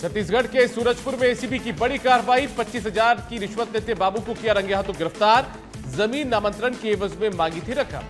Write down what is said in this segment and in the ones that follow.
छत्तीसगढ़ के सूरजपुर में एसीबी की बड़ी कार्रवाई। 25,000 की रिश्वत लेते बाबू को किया रंगे हाथों गिरफ्तार। जमीन नामांतरण के एवज में मांगी थी रकम।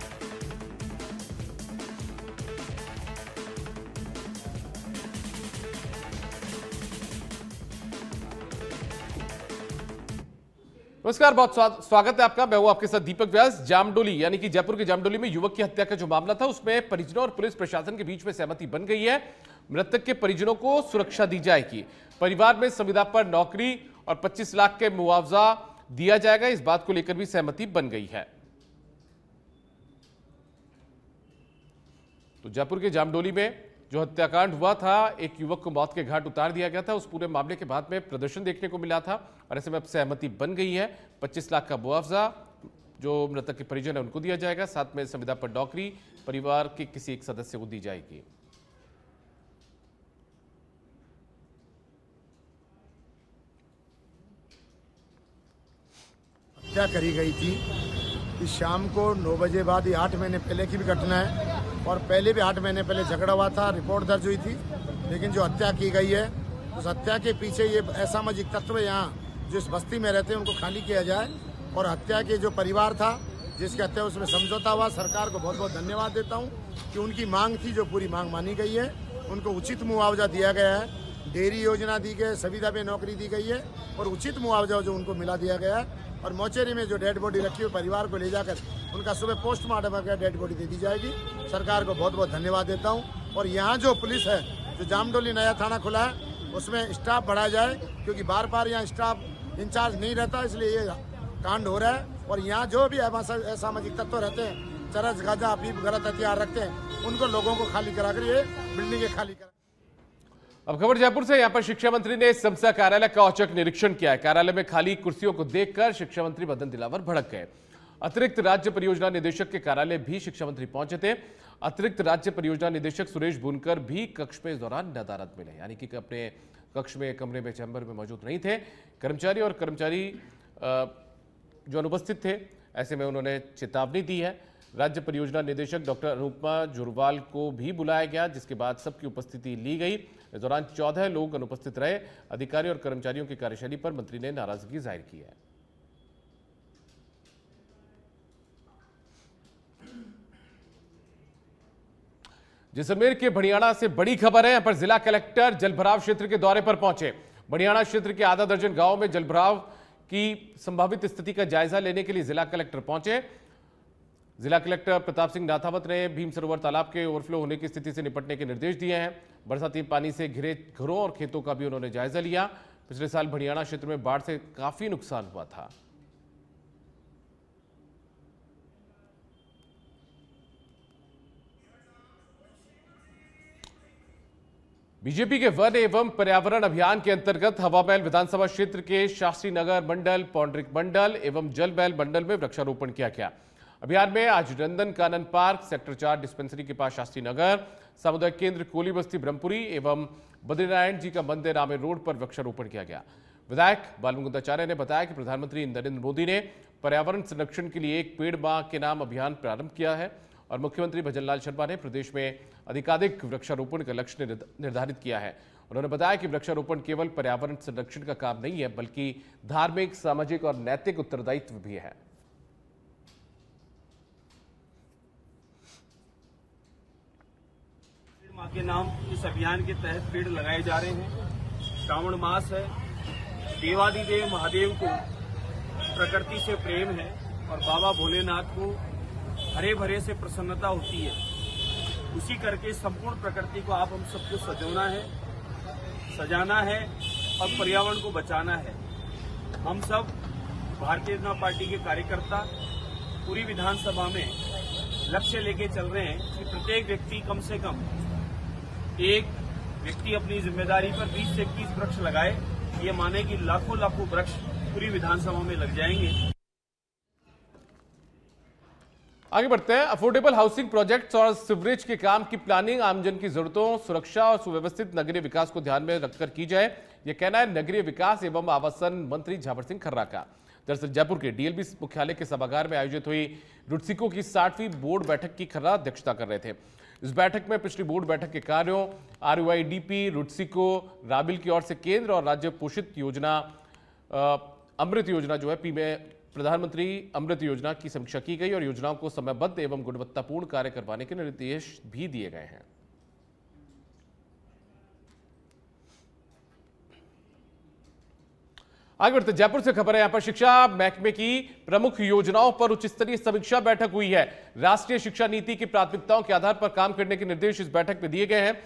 नमस्कार, बहुत स्वागत है आपका। मैं हूं आपके साथ दीपक व्यास। जामडोली यानी कि जयपुर के जामडोली में युवक की हत्या का जो मामला था, उसमें परिजनों और पुलिस प्रशासन के बीच में सहमति बन गई है। मृतक के परिजनों को सुरक्षा दी जाएगी। परिवार में संविदा पर नौकरी और 25 लाख के मुआवजा दिया जाएगा। इस बात को लेकर भी सहमति बन गई है। तो जयपुर के जामडोली में जो हत्याकांड हुआ था, एक युवक को मौत के घाट उतार दिया गया था। उस पूरे मामले के बाद में प्रदर्शन देखने को मिला था और ऐसे में अब सहमति बन गई है। 25 लाख का मुआवजा जो मृतक के परिजन है उनको दिया जाएगा। साथ में संविदा पर नौकरी परिवार के किसी एक सदस्य को दी जाएगी। हत्या करी गई थी कि शाम को 9 बजे बाद, ये 8 महीने पहले की भी घटना है और पहले भी 8 महीने पहले झगड़ा हुआ था, रिपोर्ट दर्ज हुई थी। लेकिन जो हत्या की गई है, उस हत्या के पीछे ये असामाजिक तत्व यहाँ जो इस बस्ती में रहते हैं उनको खाली किया जाए और हत्या के जो परिवार था जिसकी हत्या उसमें समझौता हुआ। सरकार को बहुत बहुत धन्यवाद देता हूँ कि उनकी मांग थी, जो पूरी मांग मानी गई है। उनको उचित मुआवजा दिया गया है, डेयरी योजना दी गई, संविदा पे नौकरी दी गई है और उचित मुआवजा जो उनको मिला दिया गया है। और मोचेरी में जो डेड बॉडी रखी हुई परिवार को ले जाकर उनका सुबह पोस्टमार्टम करके डेड बॉडी दे दी जाएगी। सरकार को बहुत बहुत धन्यवाद देता हूँ। और यहाँ जो पुलिस है, जो जामडोली नया थाना खुला है, उसमें स्टाफ बढ़ाया जाए, क्योंकि बार बार यहाँ स्टाफ इंचार्ज नहीं रहता, इसलिए ये कांड हो रहा है। और यहाँ जो भी असामाजिक तत्व रहते हैं, चरस गांजा अफीम गलत हथियार रखते हैं, उनको लोगों को खाली कराकर ये बिल्डिंगें खाली करा। अब खबर जयपुर से। यहां पर शिक्षा मंत्री ने समसा कार्यालय का औचक निरीक्षण किया है। कार्यालय में खाली कुर्सियों को देखकर शिक्षा मंत्री मदन दिलावर भड़क गए। अतिरिक्त राज्य परियोजना निदेशक के कार्यालय भी शिक्षा मंत्री पहुंचे थे। अतिरिक्त राज्य परियोजना निदेशक सुरेश बुनकर भी कक्ष में इस दौरान नदारद मिले, यानी कि अपने कक्ष में, कमरे में, चैम्बर में मौजूद नहीं थे। कर्मचारी जो अनुपस्थित थे, ऐसे में उन्होंने चेतावनी दी है। राज्य परियोजना निदेशक डॉक्टर अनुपमा जुरवाल को भी बुलाया गया, जिसके बाद सबकी उपस्थिति ली गई। इस दौरान 14 लोग अनुपस्थित रहे। अधिकारी और कर्मचारियों की कार्यशैली पर मंत्री ने नाराजगी जाहिर की है। जैसलमेर के भड़ियाणा से बड़ी खबर है। यहां पर जिला कलेक्टर जलभराव क्षेत्र के दौरे पर पहुंचे। भड़ियाणा क्षेत्र के आधा दर्जन गांव में जलभराव की संभावित स्थिति का जायजा लेने के लिए जिला कलेक्टर पहुंचे। जिला कलेक्टर प्रताप सिंह नाथावत ने भीम सरोवर तालाब के ओवरफ्लो होने की स्थिति से निपटने के निर्देश दिए हैं। बरसाती पानी से घिरे घरों और खेतों का भी उन्होंने जायजा लिया। पिछले साल भड़ियाणा क्षेत्र में बाढ़ से काफी नुकसान हुआ था। बीजेपी के वन एवं पर्यावरण अभियान के अंतर्गत हवामहल विधानसभा क्षेत्र के शास्त्री नगर मंडल, पौंड्रिक मंडल एवं जलमहल मंडल में वृक्षारोपण किया गया। अभियान में आज Nandan Kanan park, sector 4 dispensary के पास शास्त्री नगर, सामुदायिक केंद्र कोली बस्ती ब्रह्मपुरी एवं बद्रीनारायण जी का मंदिर आमेर रोड पर वृक्षारोपण किया गया। विधायक बालमुकुंदाचार्य ने बताया कि प्रधानमंत्री नरेंद्र मोदी ने पर्यावरण संरक्षण के लिए एक पेड़ मां के नाम अभियान प्रारंभ किया है और मुख्यमंत्री भजनलाल शर्मा ने प्रदेश में अधिकाधिक वृक्षारोपण का लक्ष्य निर्धारित किया है। उन्होंने बताया कि वृक्षारोपण केवल पर्यावरण संरक्षण का काम नहीं है, बल्कि धार्मिक, सामाजिक और नैतिक उत्तरदायित्व भी है। मां के नाम इस अभियान के तहत पेड़ लगाए जा रहे हैं। श्रावण मास है, देवादिदेव महादेव को प्रकृति से प्रेम है और बाबा भोलेनाथ को हरे भरे से प्रसन्नता होती है। उसी करके संपूर्ण प्रकृति को हम सबको सजाना है और पर्यावरण को बचाना है। हम सब भारतीय जनता पार्टी के कार्यकर्ता पूरी विधानसभा में लक्ष्य लेके चल रहे हैं कि प्रत्येक व्यक्ति कम से कम एक व्यक्ति अपनी जिम्मेदारी पर 20 से 21 वृक्ष लगाए। ये माने कि लाखों वृक्ष पूरी विधानसभा में लग जाएंगे। आगे बढ़ते हैं। अफोर्डेबल हाउसिंग प्रोजेक्ट्स और सीवरेज के काम की प्लानिंग आमजन की जरूरतों, सुरक्षा और सुव्यवस्थित नगरीय विकास को ध्यान में रखकर की जाए, यह कहना है नगरीय विकास एवं आवासन मंत्री झावर सिंह खर्रा का। दरअसल जयपुर के डीएलबी मुख्यालय के सभागार में आयोजित हुई रुडसिको की 60वीं बोर्ड बैठक की खर्रा अध्यक्षता कर रहे थे। इस बैठक में पिछली बोर्ड बैठक के कार्यों, RUIDP, रुटसिको, राबिल की ओर से केंद्र और राज्य पोषित योजना अमृत योजना जो है प्रधानमंत्री अमृत योजना की समीक्षा की गई और योजनाओं को समयबद्ध एवं गुणवत्तापूर्ण कार्य करवाने के निर्देश भी दिए गए हैं। आगे बढ़ते जयपुर से खबर है। यहां पर शिक्षा महकमे की प्रमुख योजनाओं पर उच्च स्तरीय समीक्षा बैठक हुई है। राष्ट्रीय शिक्षा नीति की प्राथमिकताओं के आधार पर काम करने के निर्देश इस बैठक में दिए गए हैं।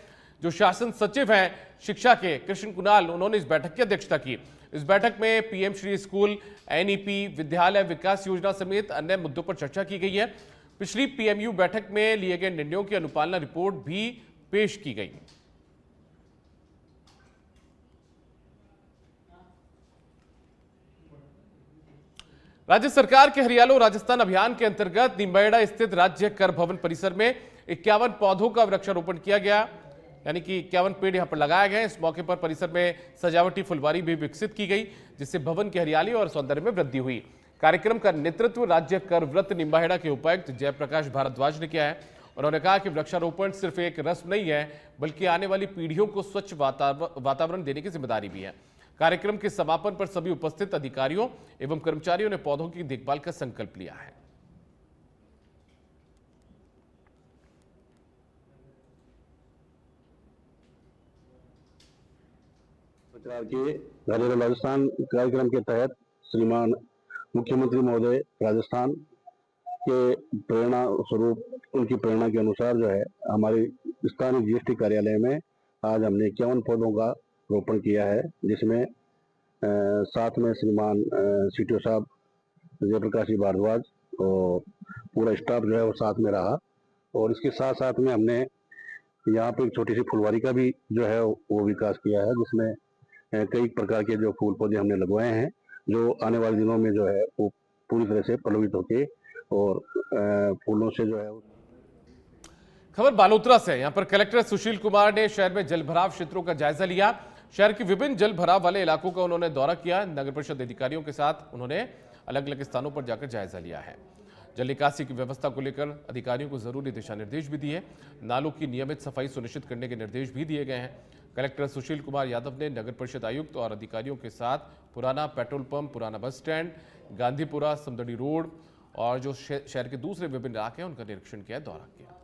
जो शासन सचिव हैं शिक्षा के कृष्ण कुणाल, उन्होंने इस बैठक की अध्यक्षता की। इस बैठक में PM श्री स्कूल, NEP, विद्यालय विकास योजना समेत अन्य मुद्दों पर चर्चा की गई है। पिछली PMU बैठक में लिए गए निर्णयों की अनुपालना रिपोर्ट भी पेश की गई। राज्य सरकार के हरियालो राजस्थान अभियान के अंतर्गत निम्बेड़ा स्थित राज्य कर भवन परिसर में 51 पौधों का वृक्षारोपण किया गया, यानी कि 51 पेड़ यहां पर लगाए गए। इस मौके पर परिसर में सजावटी फुलवारी भी विकसित की गई, जिससे भवन की हरियाली और सौंदर्य में वृद्धि हुई। कार्यक्रम का नेतृत्व राज्य कर व्रत निम्बाहेड़ा के उपायुक्त जयप्रकाश भारद्वाज ने किया है। उन्होंने कहा कि वृक्षारोपण सिर्फ एक रस्म नहीं है, बल्कि आने वाली पीढ़ियों को स्वच्छ वातावरण देने की जिम्मेदारी भी है। कार्यक्रम के समापन पर सभी उपस्थित अधिकारियों एवं कर्मचारियों ने पौधों की देखभाल का संकल्प लिया है। सरकार के घरेलू राजस्थान कार्यक्रम के तहत श्रीमान मुख्यमंत्री महोदय राजस्थान के प्रेरणा स्वरूप, उनकी प्रेरणा के अनुसार जो है हमारे स्थानीय GST कार्यालय में आज हमने 51 पौधों का रोपण किया है, जिसमें साथ में श्रीमान CTO साहब जयप्रकाश जी भारद्वाज और पूरा स्टाफ जो है वो साथ में रहा। और इसके साथ साथ में हमने यहाँ पे एक छोटी सी फुलवारी का भी जो है वो विकास किया है, जिसमें कई प्रकार के जो फूल पौधे हमने लगवाए हैं, जो आने वाले दिनों में जो है वो पूरी तरह से पल्लवित होके और फूलों से जो है। खबर बालोतरा से। यहां पर कलेक्टर सुशील कुमार ने शहर में जलभराव क्षेत्रों का जायजा लिया। शहर के विभिन्न जल भराव वाले इलाकों का उन्होंने दौरा किया। नगर परिषद अधिकारियों के साथ उन्होंने अलग अलग स्थानों पर जाकर जायजा लिया है। जल निकासी की व्यवस्था को लेकर अधिकारियों को जरूरी दिशा निर्देश भी दिए। नालों की नियमित सफाई सुनिश्चित करने के निर्देश भी दिए गए हैं। कलेक्टर सुशील कुमार यादव ने नगर परिषद आयुक्त और अधिकारियों के साथ पुराना पेट्रोल पंप, पुराना bus stand, Gandhipura, Samdari road और जो शहर के दूसरे विभिन्न इलाके हैं उनका निरीक्षण किया, दौरा किया।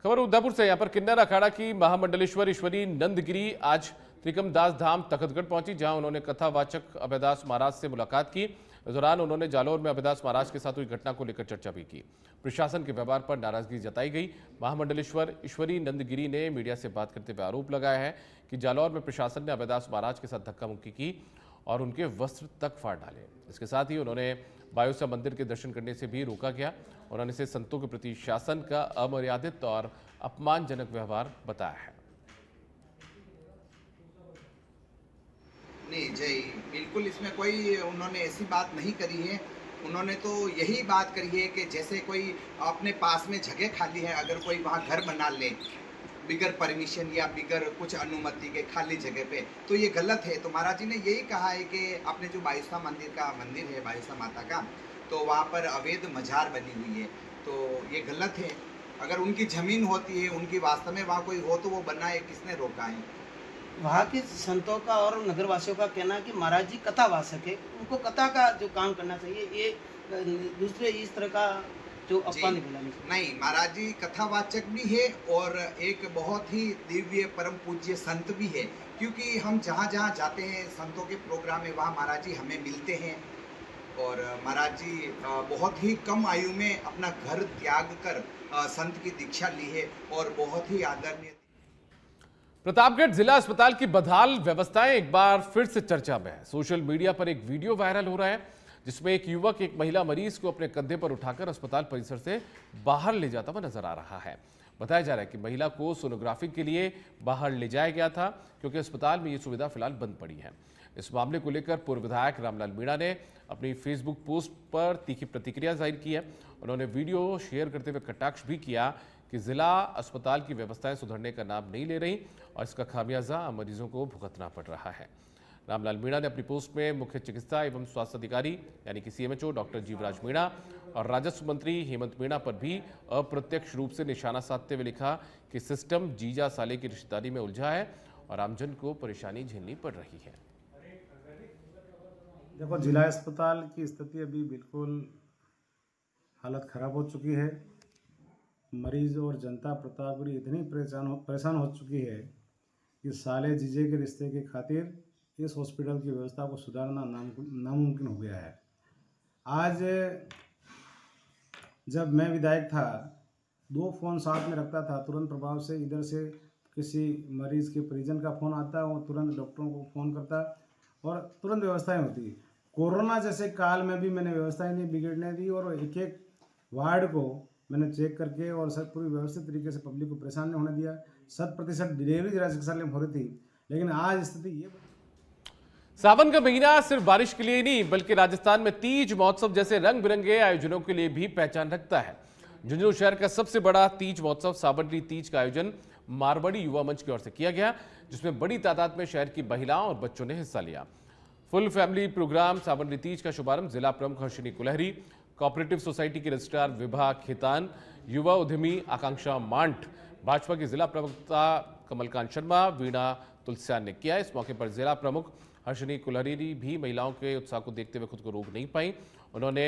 खबर उदयपुर से। यहां पर किन्नर अखाड़ा की महामंडलेश्वर ईश्वरी नंदगिरी आज त्रिकमदास धाम तखतगढ़ पहुंची, जहां उन्होंने कथावाचक अभयदास महाराज से मुलाकात की। इस दौरान उन्होंने जालौर में अभयदास महाराज के साथ हुई घटना को लेकर चर्चा भी की। प्रशासन के व्यवहार पर नाराजगी जताई गई। महामंडलेश्वर ईश्वरी नंदगिरी ने मीडिया से बात करते हुए आरोप लगाया है कि जालौर में प्रशासन ने अभयदास महाराज के साथ धक्का मुक्की की और उनके वस्त्र तक फाड़ डाले। इसके साथ ही उन्होंने बायोसा मंदिर के दर्शन करने से भी रोका गया। उन्होंने इसे संतों के प्रति शासन का अमर्यादित और अपमानजनक व्यवहार बताया है। नहीं जय, बिल्कुल इसमें कोई उन्होंने ऐसी बात नहीं करी है। उन्होंने तो यही बात करी है कि जैसे कोई अपने पास में जगह खाली है, अगर कोई वहाँ घर बना ले बिगर परमिशन या बिगर कुछ अनुमति के खाली जगह पे, तो ये गलत है। तो महाराज जी ने यही कहा है कि अपने जो बायोसा मंदिर है बायोसा माता का, तो वहाँ पर अवैध मजार बनी हुई है, तो ये गलत है। अगर उनकी जमीन होती है, उनकी वास्तव में वहाँ कोई हो तो वो बनाए, किसने रोका है? वहाँ के संतों का और नगरवासियों का कहना है कि महाराज जी कथावाचक है, उनको कथा का जो काम करना चाहिए, ये दूसरे इस तरह का जो अपमान नहीं। महाराज जी कथावाचक भी है और एक बहुत ही दिव्य परम पूज्य संत भी है, क्योंकि हम जहाँ जहाँ जाते हैं संतों के प्रोग्राम में, वहाँ महाराज जी हमें मिलते हैं। और महाराज जी बहुत ही कम आयु में अपना घर त्याग कर संत की दीक्षा ली है और बहुत ही आदरणीय। प्रतापगढ़ जिला अस्पताल की बदहाल व्यवस्थाएं एक बार फिर से चर्चा में है। सोशल मीडिया पर एक वीडियो वायरल हो रहा है, जिसमें एक युवक एक महिला मरीज को अपने कंधे पर उठाकर अस्पताल परिसर से बाहर ले जाता हुआ नजर आ रहा है। बताया जा रहा है कि महिला को सोनोग्राफी के लिए बाहर ले जाया गया था, क्योंकि अस्पताल में ये सुविधा फिलहाल बंद पड़ी है। इस मामले को लेकर पूर्व विधायक रामलाल मीणा ने अपनी फेसबुक पोस्ट पर तीखी प्रतिक्रिया जाहिर की है। उन्होंने वीडियो शेयर करते हुए कटाक्ष भी किया कि जिला अस्पताल की व्यवस्थाएं सुधरने का नाम नहीं ले रही और इसका खामियाजा मरीजों को भुगतना पड़ रहा है। रामलाल मीणा ने अपनी पोस्ट में मुख्य चिकित्सा एवं स्वास्थ्य अधिकारी यानी कि सीएमएचओ डॉक्टर जीवराज मीणा और राजस्व मंत्री हेमंत मीणा पर भी अप्रत्यक्ष रूप से निशाना साधते हुए लिखा कि सिस्टम जीजा साले की रिश्तेदारी में उलझा है और आमजन को परेशानी झेलनी पड़ रही है। देखो, जिला अस्पताल की स्थिति अभी बिल्कुल हालत खराब हो चुकी है। मरीज और जनता प्रतापगढ़ी इतनी परेशान हो चुकी है कि साले जीजे के रिश्ते के खातिर इस हॉस्पिटल की व्यवस्था को सुधारना नामुमकिन हो गया है। आज जब मैं विधायक था, 2 फ़ोन साथ में रखता था, तुरंत प्रभाव से इधर से किसी मरीज़ के परिजन का फ़ोन आता, वो तुरंत डॉक्टरों को फ़ोन करता और तुरंत व्यवस्थाएं होती। कोरोना जैसे काल में भी मैंने व्यवस्थाएं नहीं बिगड़ने दी और एक एक वार्ड को मैंने चेक करके और सब पूरी व्यवस्थित तरीके से पब्लिक को परेशान नहीं होने दिया। 100% डिलीवरी जिला चिकित्सालय में हो रही थी, लेकिन आज स्थिति ये। सावन का महीना सिर्फ बारिश के लिए नहीं बल्कि राजस्थान में तीज महोत्सव जैसे रंग बिरंगे आयोजनों के लिए भी पहचान रखता है। झुंझुनू शहर का सबसे बड़ा तीज महोत्सव साबरडी तीज का आयोजन मारवाड़ी युवा मंच की ओर से किया गया, जिसमें बड़ी तादाद में शहर की महिलाओं और बच्चों ने हिस्सा लिया। फुल फैमिली प्रोग्राम साबरडी तीज का शुभारंभ जिला प्रमुख हर्षिनी कुलहरी, कोऑपरेटिव सोसाइटी के रजिस्ट्रार विभा खेतान, युवा उद्यमी आकांक्षा मांट, भाजपा की जिला प्रवक्ता कमलकांत शर्मा, वीणा तुलसियान ने किया। इस मौके पर जिला प्रमुख हर्षिनी कुलहरी भी महिलाओं के उत्साह को देखते हुए खुद को रोक नहीं पाई। उन्होंने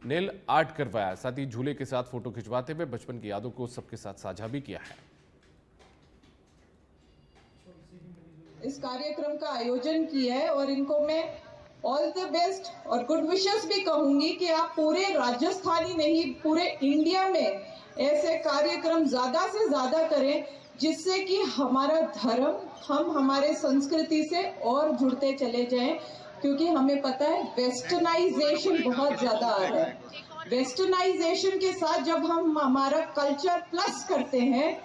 नेल आर्ट करवाया, साथ ही झूले के साथ फोटो खिंचवाते हुए बचपन की यादों को सबके साथ साझा भी किया है। इस कार्यक्रम का आयोजन किया है और इनको मैं ऑल द बेस्ट और गुड विशेस भी कहूंगी कि आप पूरे राजस्थानी नहीं पूरे इंडिया में ऐसे कार्यक्रम ज्यादा से ज्यादा करें, जिससे कि हमारा धर्म, हम हमारे संस्कृति से और जुड़ते चले जाएं, क्योंकि हमें पता है वेस्टर्नाइजेशन बहुत ज्यादा आ रहा है। वेस्टर्नाइजेशन के साथ जब हम हमारा कल्चर प्लस करते हैं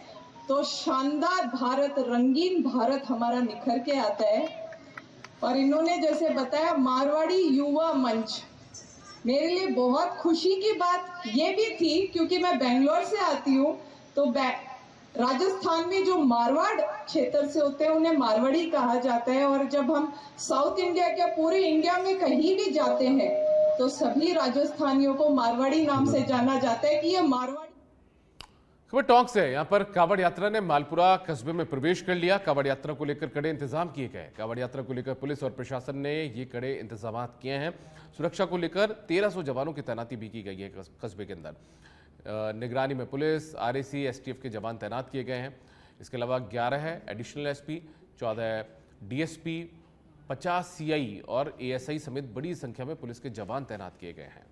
तो शानदार भारत, रंगीन भारत हमारा निखर के आता है। और इन्होंने जैसे बताया मारवाड़ी युवा मंच, मेरे लिए बहुत खुशी की बात ये भी थी क्योंकि मैं बेंगलोर से आती हूँ, तो राजस्थान में जो मारवाड़ क्षेत्र से होते हैं उन्हें मारवाड़ी कहा जाता है। और जब हम साउथ इंडिया के पूरे इंडिया में कहीं भी जाते हैं तो सभी राजस्थानियों को मारवाड़ी नाम से जाना जाता है कि ये मारवाड़ी। खबर टॉक से यहाँ पर कावड़ यात्रा ने मालपुरा कस्बे में प्रवेश कर लिया। कावड़ यात्रा को लेकर कड़े इंतजाम किए गए। कावड़ यात्रा को लेकर पुलिस और प्रशासन ने ये कड़े इंतजाम किए हैं। सुरक्षा को लेकर 1300 जवानों की तैनाती भी की गई है कस्बे के अंदर। निगरानी में पुलिस, आरएसी, एसटीएफ के जवान तैनात किए गए हैं। इसके अलावा 11 एडिशनल एसपी, 14 डीएसपी, 50 सीआई और एएसआई समेत बड़ी संख्या में पुलिस के जवान तैनात किए गए हैं।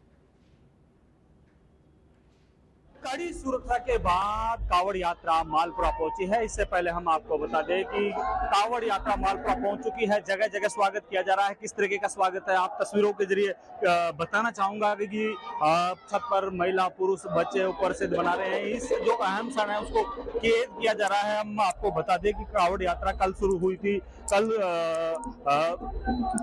कड़ी सुरक्षा के बाद कावड़ यात्रा मालपुरा पहुंची है। इससे पहले हम आपको बता दें कि कावड़ यात्रा मालपुरा पहुंच चुकी है। जगह जगह स्वागत किया जा रहा है। किस तरीके का स्वागत है आप तस्वीरों के जरिए बताना चाहूंगा कि छत पर महिला, पुरुष, बच्चे ऊपर से बना रहे हैं। इस जो अहम क्षण है उसको कैद किया जा रहा है। हम आपको बता दें कि कावड़ यात्रा कल शुरू हुई थी। कल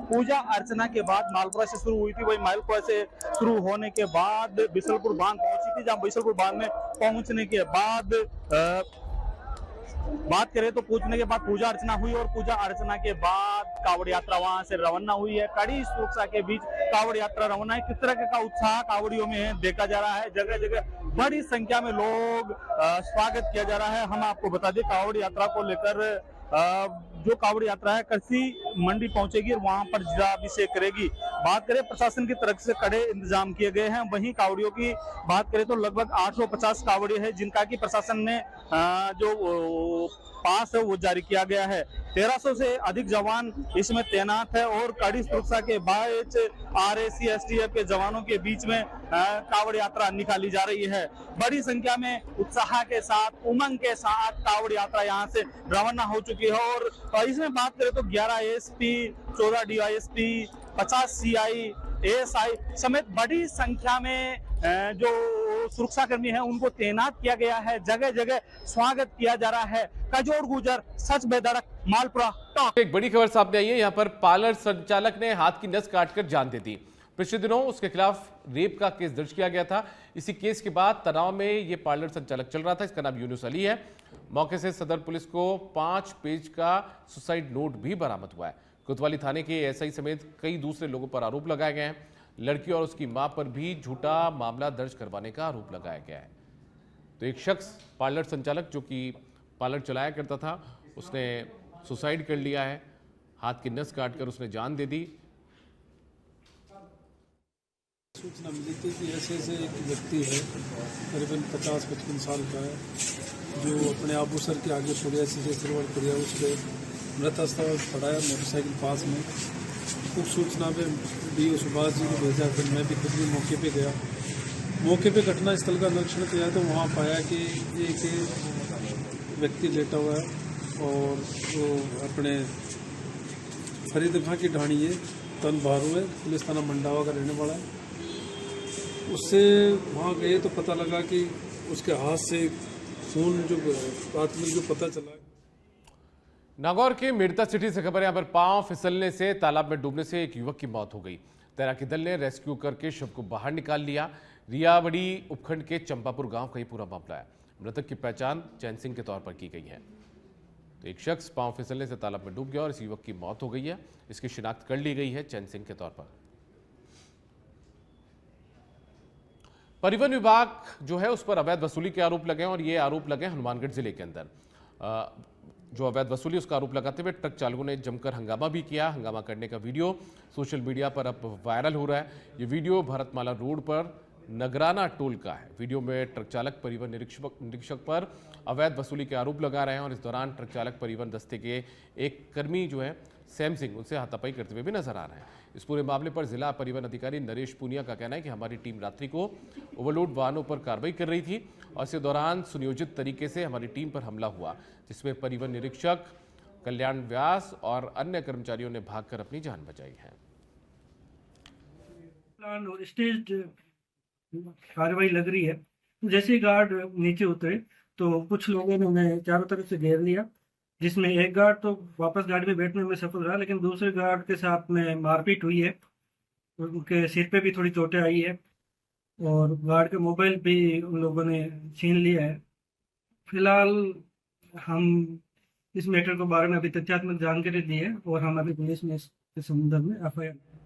पूजा अर्चना के बाद मालपुरा से शुरू हुई थी। वही मालपुरा से शुरू होने के बाद बिसलपुर बांध पहुंची थी, जहां बिसलपुर बांध में पहुंचने के बाद बात करें तो पूछने के बाद पूजा अर्चना हुई और पूजा अर्चना के बाद कावड़ यात्रा वहां से रवाना हुई है। कड़ी सुरक्षा के बीच कावड़ यात्रा रवाना है। किस तरह का उत्साह कावड़ियों में देखा जा रहा है। जगह जगह बड़ी संख्या में लोग स्वागत किया जा रहा है। हम आपको बता दें कावड़ यात्रा को लेकर जो कावड़ यात्रा है कृषि मंडी पहुंचेगी और वहां पर जलाभिषेक करेगी। बात करें प्रशासन की तरफ से कड़े इंतजाम किए गए हैं। वहीं कावड़ियों की बात करें तो लगभग 850 कावड़िए हैं जिनका कि प्रशासन ने जो पास है वो जारी किया गया है। 1300 से अधिक जवान इसमें तैनात है और कड़ी सुरक्षा के बाद आरएसी, एसटीएफ के जवानों के बीच में कावड़ यात्रा निकाली जा रही है। बड़ी संख्या में उत्साह के साथ, उमंग के साथ कावड़ यात्रा यहाँ से रवाना हो चुकी है। और इसमें बात करें तो 11 एएसपी, 14 डीवाईएसपी, 50 सीआई, एएसआई समेत बड़ी संख्या में जो सुरक्षाकर्मी हैं उनको तैनात किया गया है। जगह जगह स्वागत किया जा रहा है। कजोड़ गुजर, सच बेधड़क, मालपुरा टॉक। एक बड़ी खबर सामने आई है। यहाँ पर पार्लर संचालक ने हाथ की नस काटकर जान दे दी। पिछले दिनों उसके खिलाफ रेप का केस दर्ज किया गया था। इसी केस के बाद तनाव में ये पार्लर संचालक चल रहा था। इसका नाम यूनुस अली है। मौके से सदर पुलिस को 5 पेज का सुसाइड नोट भी बरामद हुआ है। कोतवाली थाने के एसआई समेत कई दूसरे लोगों पर आरोप लगाए गए हैं। लड़की और उसकी मां पर भी झूठा मामला दर्ज करवाने का आरोप लगाया गया है। तो एक शख्स पार्लर संचालक जो कि पार्लर चलाया करता था, उसने सुसाइड कर लिया है। हाथ की नस काटकर उसने जान दे दी। सूचना मिली थी कि ऐसे एक व्यक्ति है, करीबन 50-55 साल का है, जो अपने आबूसर के आगे पड़े सीधे सिरवड़ पड़िया उसके मृत अवस्था पड़ा है मोटरसाइकिल पास में। कुछ सूचना पे डीओ सुभाष जी को भेजा, फिर मैं भी खुद भी मौके पे गया। मौके पे घटना स्थल का निरीक्षण किया तो वहाँ पाया कि एक व्यक्ति लेटा हुआ है और वो अपने फरीदगाह की ढाणी है, तन भारू है, पुलिस थाना मंडावा का रहने वाला है। उससे वहाँ गए तो पता लगा कि उसके हाथ से खून जो प्राथमिक जो पता चला। नागौर के मेड़ता सिटी से खबर है, यहाँ पर पांव फिसलने से तालाब में डूबने से एक युवक की मौत हो गई। तैराकी दल ने रेस्क्यू करके शव को बाहर निकाल लिया। रियावड़ी उपखंड के चंपापुर गांव का ही पूरा मामला है। मृतक की पहचान चैन सिंह के तौर पर की गई है। तो एक शख्स पांव फिसलने से तालाब में डूब गया और इस युवक की मौत हो गई है। इसकी शिनाख्त कर ली गई है चैन सिंह के तौर पर। परिवहन विभाग जो है उस पर अवैध वसूली के आरोप लगे और ये आरोप लगे हनुमानगढ़ जिले के अंदर। जो अवैध वसूली उसका आरोप लगाते हुए ट्रक चालकों ने जमकर हंगामा भी किया। हंगामा करने का वीडियो सोशल मीडिया पर अब वायरल हो रहा है। ये वीडियो भरतमाला रोड पर नगराना टोल का है। वीडियो में ट्रक चालक परिवहन निरीक्षक पर अवैध वसूली के आरोप लगा रहे हैं और इस दौरान ट्रक चालक परिवहन दस्ते के एक कर्मी जो है सैम सिंह, उनसे हाथापाई करते हुए भी नजर आ रहे हैं। इस पूरे मामले पर जिला परिवहन अधिकारी नरेश पूनिया का कहना है कि हमारी टीम रात्रि को ओवरलोड वाहनों पर कार्रवाई कर रही थी और इस दौरान सुनियोजित तरीके से हमारी टीम पर हमला हुआ, जिसमें परिवहन निरीक्षक कल्याण व्यास और अन्य कर्मचारियों ने भागकर अपनी जान बचाई है। स्टेज कार्रवाई लग रही है। जैसे ही गार्ड नीचे उतरे तो कुछ लोगों ने उन्हें चारों तरफ से घेर लिया, जिसमें एक गार्ड तो वापस गाड़ी में बैठने में सफल रहा, लेकिन दूसरे गार्ड के साथ में मारपीट हुई है। उनके सिर पे भी थोड़ी चोटें आई है और गार्ड के मोबाइल भी उन लोगों ने छीन लिया है। फिलहाल हम इस मैटर के बारे में अभी तथ्यात्मक जानकारी दी है और हम अभी पुलिस में इस संदर्भ में एफआईआर